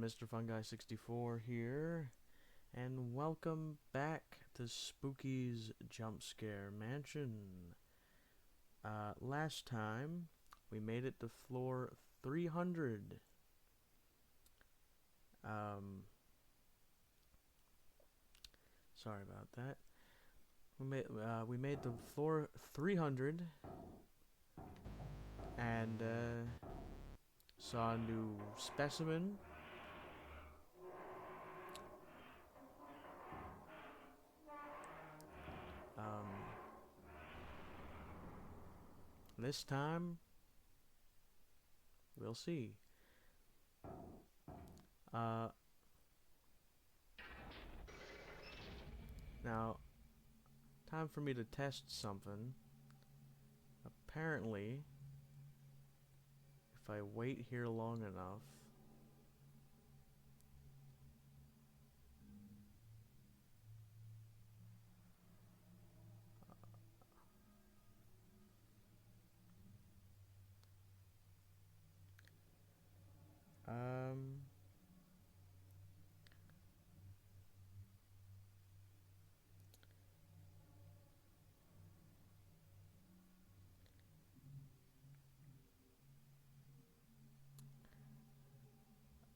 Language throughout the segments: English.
Mr. Fungi64 here, and welcome back to Spooky's Jump Scare Mansion. Last time, we made it to floor 300. Sorry about that. We made the floor 300, and saw a new specimen. This time, we'll see. Now, time for me to test something. Apparently, if I wait here long enough,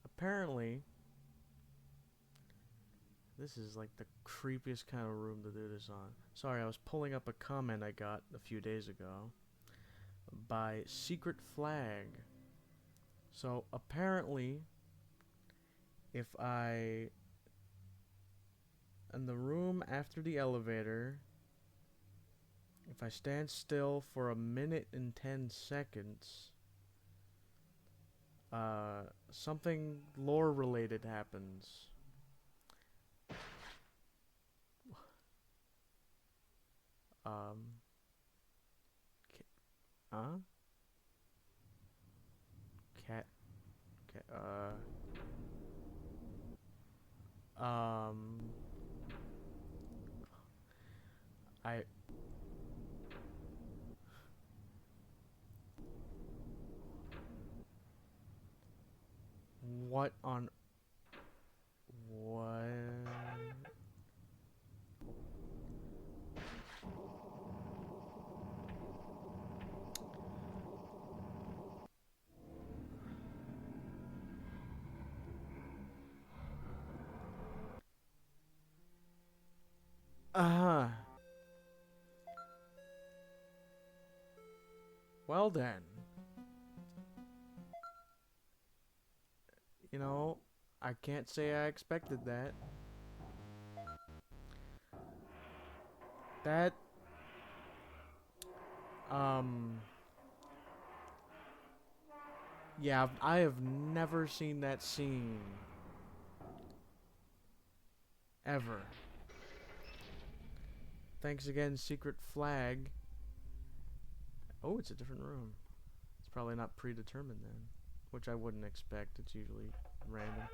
apparently, this is like the creepiest kind of room to do this on. Sorry, I was pulling up a comment I got a few days ago by Secret Flag. So apparently, if I, in the room after the elevator, if I stand still for 1 minute and 10 seconds, something lore related happens. Huh? Cat, I, what on, what? Uh-huh. Well then. You know, I can't say I expected that. That, yeah, I have never seen that scene. Ever. Thanks again, Secret Flag. Oh, it's a different room. It's probably not predetermined then, which I wouldn't expect. It's usually random.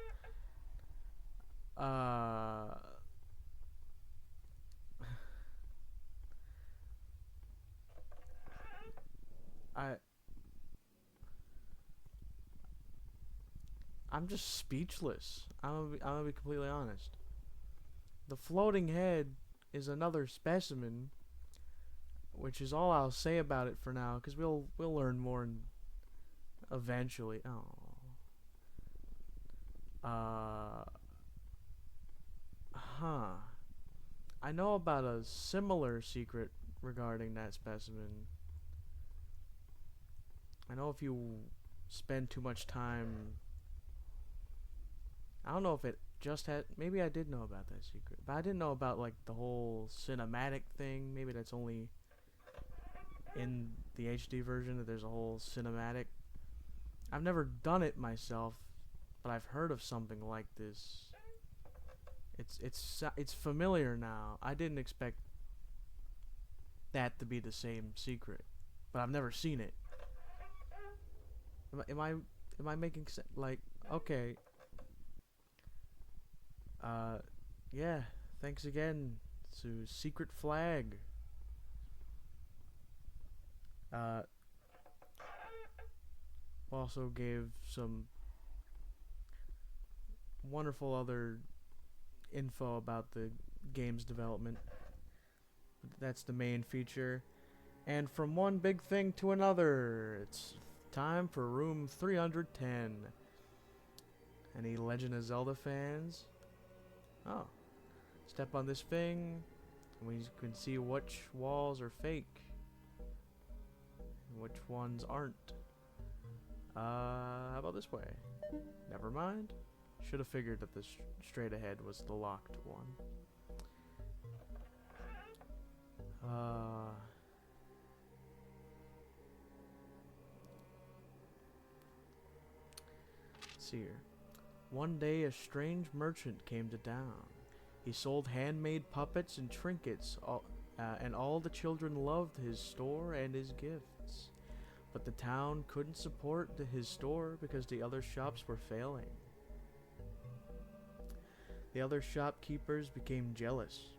I'm just speechless. I'm gonna be completely honest. The floating head is another specimen, which is all I'll say about it for now, because we'll learn more eventually. Oh. Huh. I know about a similar secret regarding that specimen. I know if you spend too much time, I don't know if it just had, maybe I did know about that secret, but I didn't know about like the whole cinematic thing. Maybe that's only in the HD version, that there's a whole cinematic. I've never done it myself, but I've heard of something like this. It's familiar now. I didn't expect that to be the same secret, but I've never seen it. Am I making sense? Like, okay. Yeah. Thanks again to Secret Flag. Also gave some wonderful other info about the game's development. That's the main feature. And from one big thing to another, it's time for room 310. Any Legend of Zelda fans? Oh. Step on this thing, and we can see which walls are fake, and which ones aren't. How about this way? Never mind. Should have figured that the straight ahead was the locked one. Let's see here. One day a strange merchant came to town. He sold handmade puppets and trinkets, and all the children loved his store and his gifts. But the town couldn't support his store because the other shops were failing. The other shopkeepers became jealous.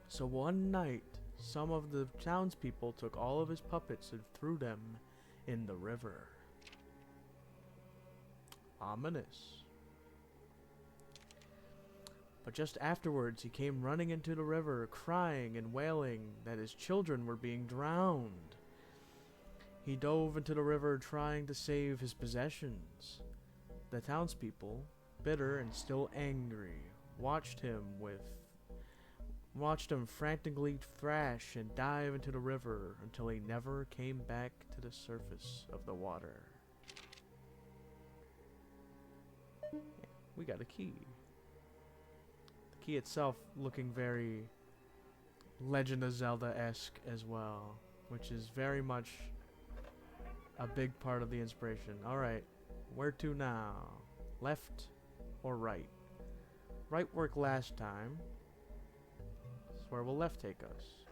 So one night, some of the townspeople took all of his puppets and threw them in the river. Ominous. But just afterwards, he came running into the river, crying and wailing that his children were being drowned. He dove into the river trying to save his possessions. The townspeople, bitter and still angry, watched him frantically thrash and dive into the river until he never came back to the surface of the water. Yeah, we got a key. The key itself looking very Legend of Zelda-esque as well, which is very much a big part of the inspiration. Alright, where to now? Left or right? Right worked last time. This is where will left take us?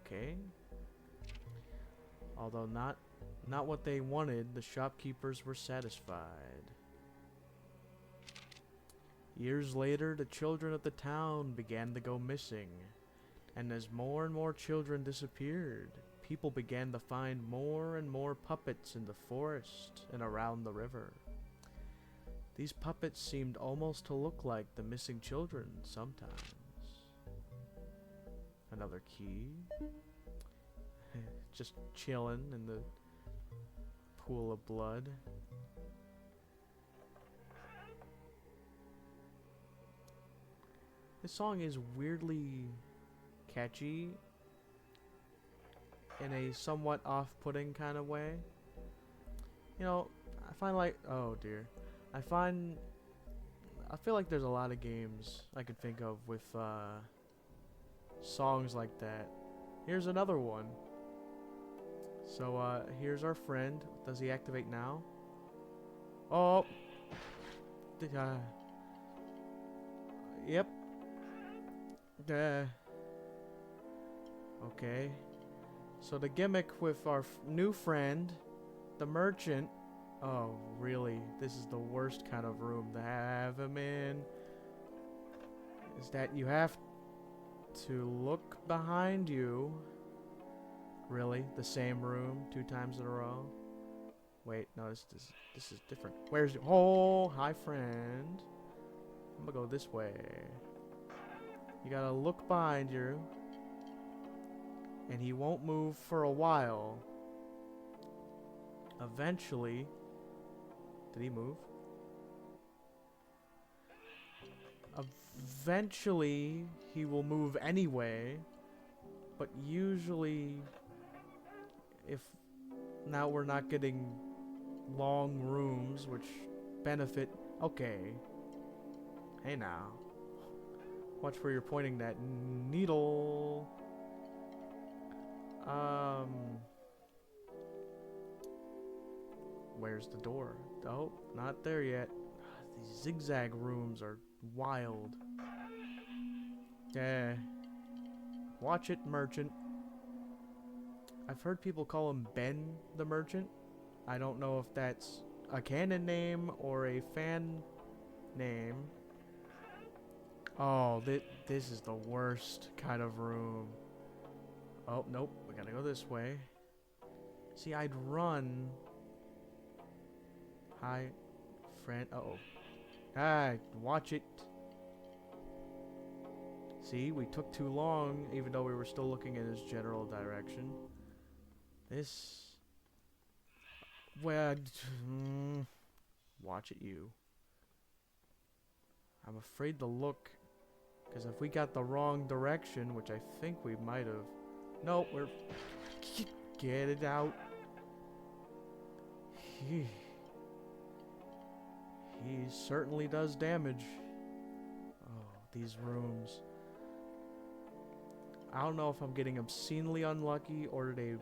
Okay. Although not what they wanted, the shopkeepers were satisfied. Years later, the children of the town began to go missing, and as more and more children disappeared, people began to find more and more puppets in the forest and around the river. These puppets seemed almost to look like the missing children sometimes. Another key. Just chilling in the pool of blood. This song is weirdly catchy in a somewhat off-putting kind of way. You know, I find like, oh dear. I feel like there's a lot of games I could think of with songs like that. Here's another one. So here's our friend. Does he activate now? Oh. Yep. Okay. So the gimmick with our new friend, the merchant. Oh, really? This is the worst kind of room to have him in. Is that you have to look behind you. Really? The same room 2 times in a row? Wait, no, this is different. Where's... Oh, hi, friend. I'm gonna go this way. You gotta look behind you. And he won't move for a while. Eventually... Did he move? Eventually, he will move anyway. But usually... If now we're not getting long rooms, which benefit... Okay. Hey now. Watch where you're pointing that needle. Where's the door? Oh, not there yet. These zigzag rooms are wild. Yeah. Watch it, merchant. I've heard people call him Ben the Merchant. I don't know if that's a canon name or a fan name. Oh, this is the worst kind of room. Oh, nope. We gotta go this way. See, I'd run. Hi. friend. Uh-oh. Ah, watch it. See, we took too long, even though we were still looking in his general direction. This... Well... watch it, you. I'm afraid to look, because if we got the wrong direction, which I think we might have... No, we're... Get it out. He certainly does damage. Oh, these rooms. I don't know if I'm getting obscenely unlucky or they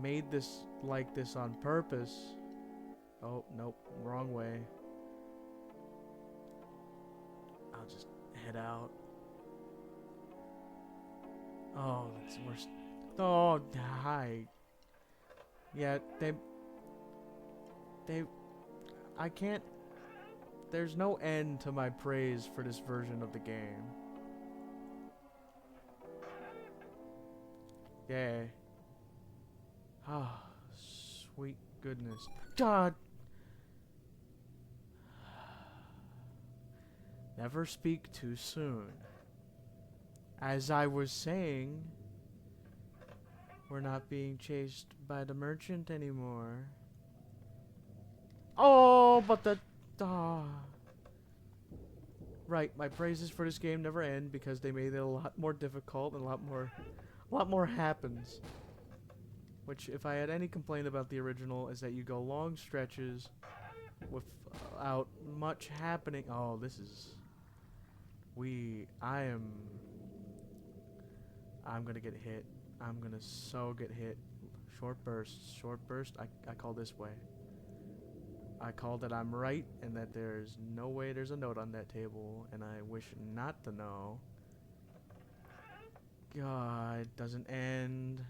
made this like this on purpose. Oh, nope, wrong way. I'll just head out. Oh, that's worse. Oh, hi. Yeah, I can't, there's no end to my praise for this version of the game. Yeah. Ah, sweet goodness. God. Never speak too soon. As I was saying, we're not being chased by the merchant anymore. Oh, but the... Right, my praises for this game never end because they made it a lot more difficult and a lot more happens. Which, if I had any complaint about the original, is that you go long stretches without much happening. Oh, this is... I'm gonna get hit. I'm gonna so get hit. Short burst. Short burst. I call this way. I call that I'm right and that there's no way there's a note on that table, and I wish not to know. God, it doesn't end.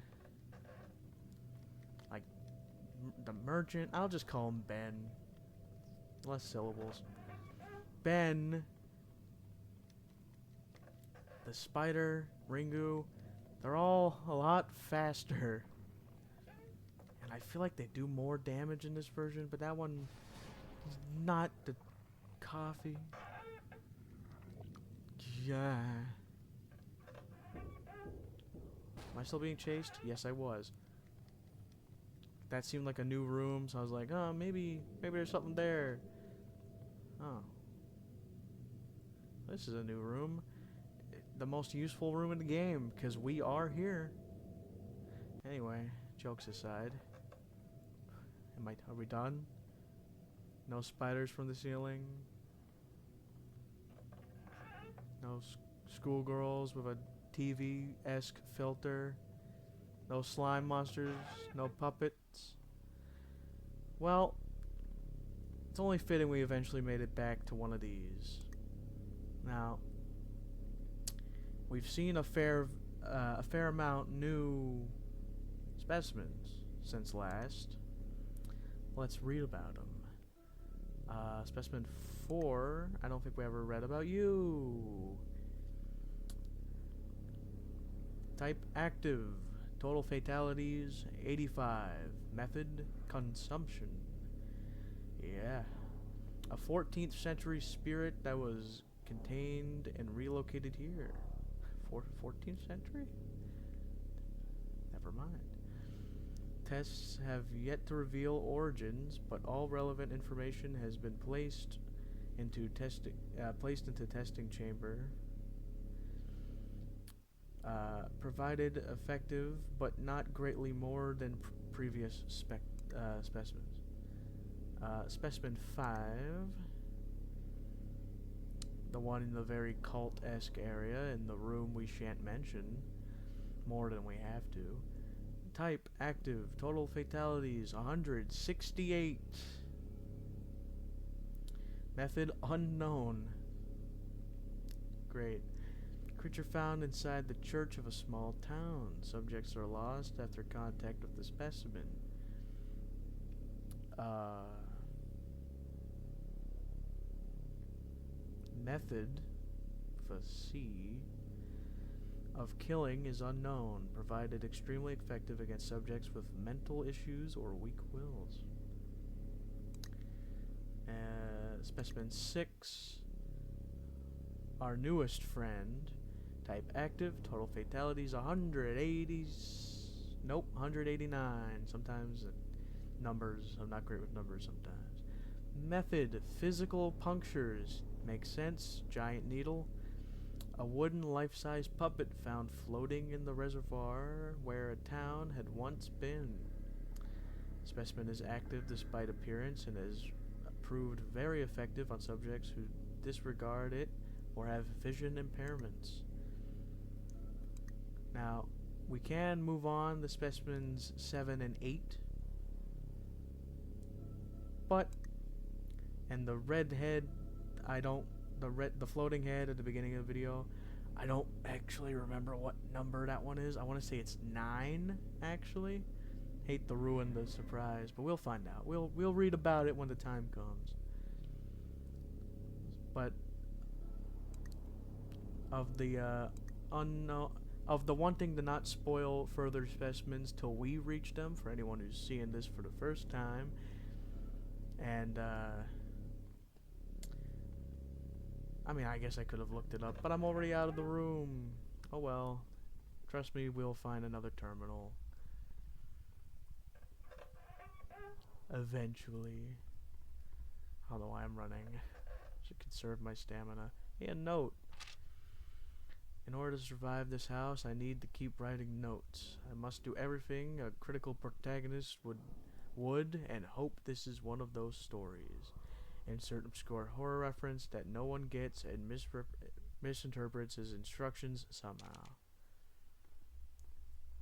Like, the merchant. I'll just call him Ben. Less syllables. Ben. The spider, Ringu, they're all a lot faster. And I feel like they do more damage in this version, but that one is not the coffee. Yeah. Am I still being chased? Yes, I was. That seemed like a new room, so I was like, oh, maybe there's something there. Oh. This is a new room. The most useful room in the game, because we are here. Anyway, jokes aside. Are we done? No spiders from the ceiling. No schoolgirls with a TV-esque filter. No slime monsters. No puppets. Well, it's only fitting we eventually made it back to one of these. Now, we've seen a fair amount new specimens since last. Let's read about them. Specimen 4, I don't think we ever read about you. Type active. Total fatalities 85. Method consumption. Yeah. A 14th century spirit that was contained and relocated here. 14th century? Never mind. Tests have yet to reveal origins, but all relevant information has been placed into testing chamber. Provided effective, but not greatly more than previous specimens. Specimen 5, the one in the very cult-esque area in the room we shan't mention more than we have to. Type active. Total fatalities 168. Method unknown. Great. Creature found inside the church of a small town. Subjects are lost after contact with the specimen. Method for C of killing is unknown, provided extremely effective against subjects with mental issues or weak wills. Specimen 6, our newest friend. Type active, total fatalities 180. Nope, 189. Sometimes numbers, I'm not great with numbers sometimes. Method, physical punctures. Makes sense, giant needle. A wooden life-size puppet found floating in the reservoir where a town had once been. Specimen is active despite appearance and has proved very effective on subjects who disregard it or have vision impairments. Now, we can move on to specimens 7 and 8. But, and the red head, the floating head at the beginning of the video, I don't actually remember what number that one is. I want to say it's 9, actually. Hate to ruin the surprise, but we'll find out. We'll read about it when the time comes. But of the wanting to not spoil further specimens till we reach them, for anyone who's seeing this for the first time, and I mean, I guess I could have looked it up, but I'm already out of the room. Oh well. Trust me, we'll find another terminal. Eventually. I don't know why I'm running. Should conserve my stamina. Hey, a note. In order to survive this house, I need to keep writing notes. I must do everything a critical protagonist would and hope this is one of those stories. Insert obscure horror reference that no one gets and misinterprets as instructions somehow.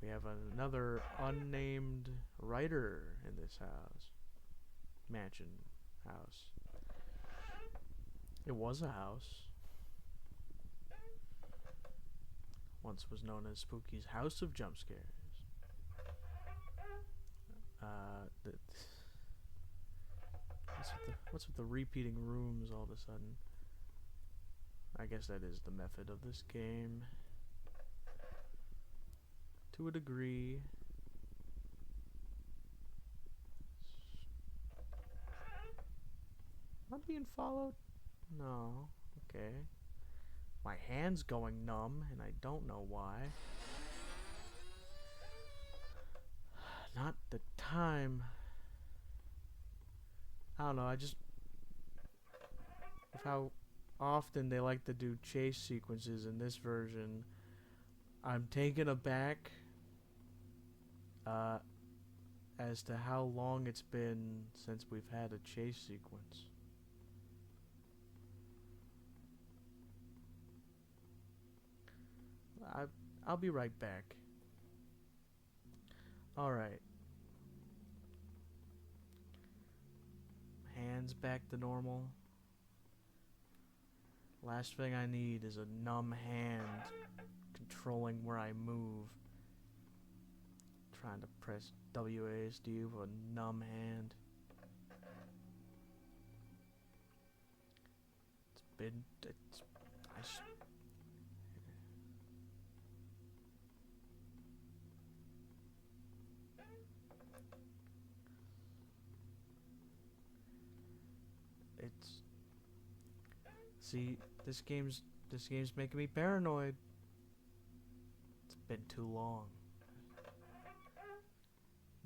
We have another unnamed writer in this house. Mansion house. It was a house. Once was known as Spooky's House of Jump Scares. What's with the repeating rooms all of a sudden? I guess that is the method of this game. To a degree. Am I being followed? No. Okay. My hand's going numb, and I don't know why. Not the time. I don't know, with how often they like to do chase sequences in this version, I'm taken aback as to how long it's been since we've had a chase sequence. I'll be right back. Alright. Hands back to normal. Last thing I need is a numb hand controlling where I move. Trying to press WASD with a numb hand. See, this game's making me paranoid. It's been too long.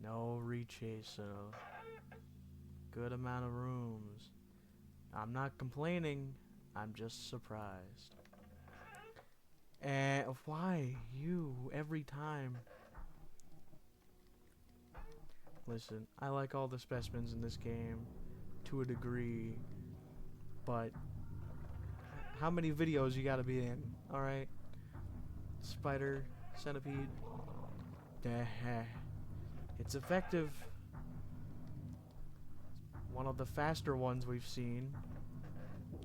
No rechase, so good amount of rooms. I'm not complaining, I'm just surprised. And why you every time? Listen, I like all the specimens in this game to a degree, but how many videos you gotta be in? Alright? Spider, centipede. It's effective. One of the faster ones we've seen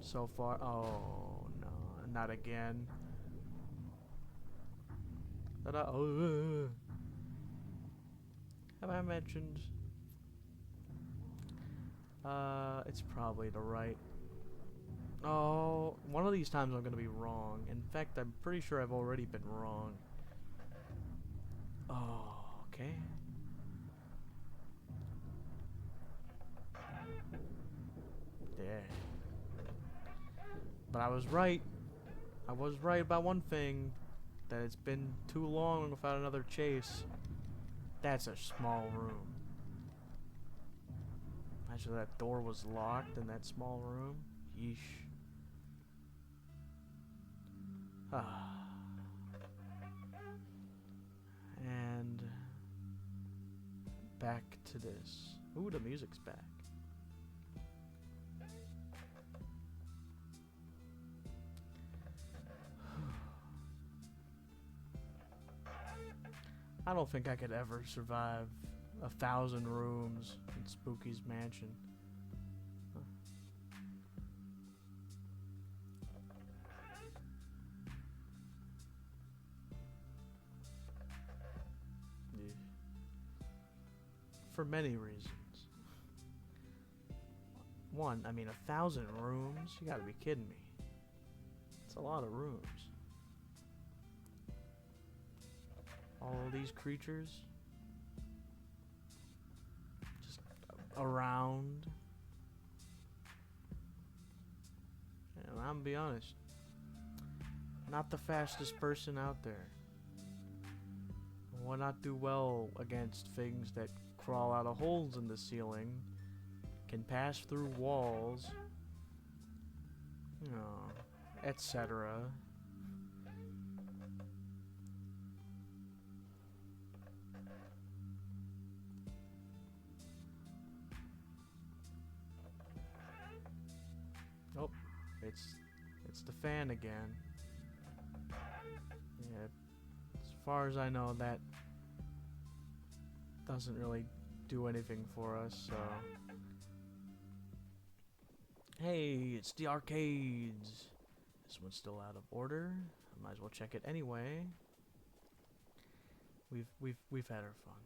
so far. Oh no, not again. Have I mentioned? It's probably the right. Oh, one of these times I'm gonna be wrong. In fact, I'm pretty sure I've already been wrong. Oh, okay. But I was right. I was right about one thing. That it's been too long without another chase. That's a small room. Imagine that door was locked in that small room. Yeesh. And back to this. Ooh, the music's back. I don't think I could ever survive 1,000 rooms in Spooky's mansion. Huh. Yeah. For many reasons. One, I mean, 1,000 rooms? You gotta be kidding me. It's a lot of rooms. All these creatures just around. And I'm gonna be honest, not the fastest person out there. Will not do well against things that crawl out of holes in the ceiling, can pass through walls, you know, etc. Oh, it's the fan again. Yeah, as far as I know, that doesn't really do anything for us, so... Hey, it's the arcades! This one's still out of order. I might as well check it anyway. We've had our fun.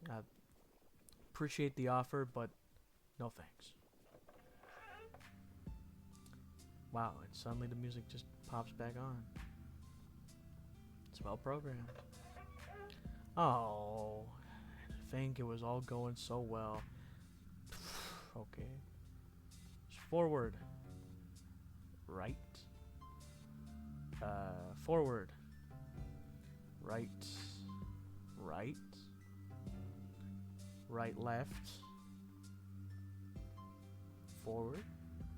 I appreciate the offer, but no thanks. Wow, and suddenly the music just pops back on. It's well programmed. Oh, I think it was all going so well. Okay. Forward. Right. Forward. Right. Right. Right, left. Forward.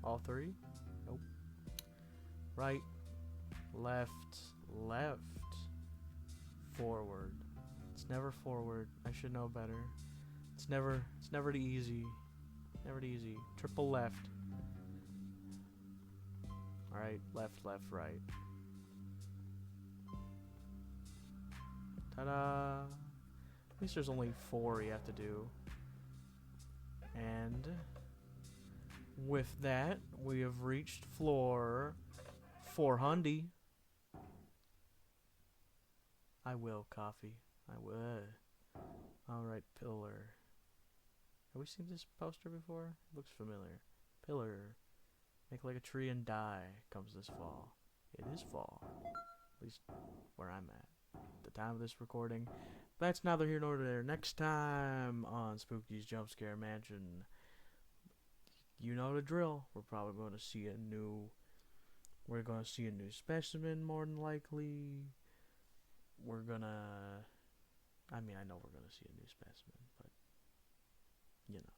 All three. Nope. Right. Left. Left. Forward. It's never forward. I should know better. It's never the easy. Never the easy. Triple left. Alright, left, left, right. Ta-da! At least there's only 4 you have to do. And with that, we have reached floor 400. I will, coffee. I will. Alright, pillar. Have we seen this poster before? It looks familiar. Pillar. Make like a tree and die comes this fall. It is fall. At least where I'm at. The time of this recording. That's neither here nor there. Next time on Spooky's Jump Scare Mansion. You know the drill. We're probably going to see a new... We're going to see a new specimen more than likely. We're gonna... I mean, I know we're gonna see a new specimen, but... You know.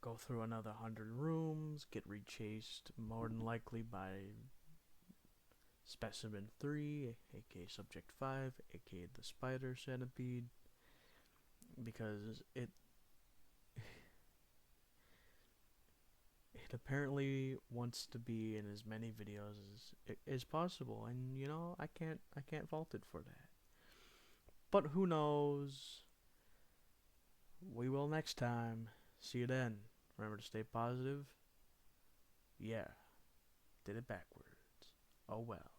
Go through another 100 rooms, get rechased more than likely by Specimen 3, aka Subject 5, aka the Spider Centipede, because it apparently wants to be in as many videos as possible, and you know, I can't fault it for that. But who knows? We will next time. See you then. Remember to stay positive. Yeah. Did it backwards. Oh well.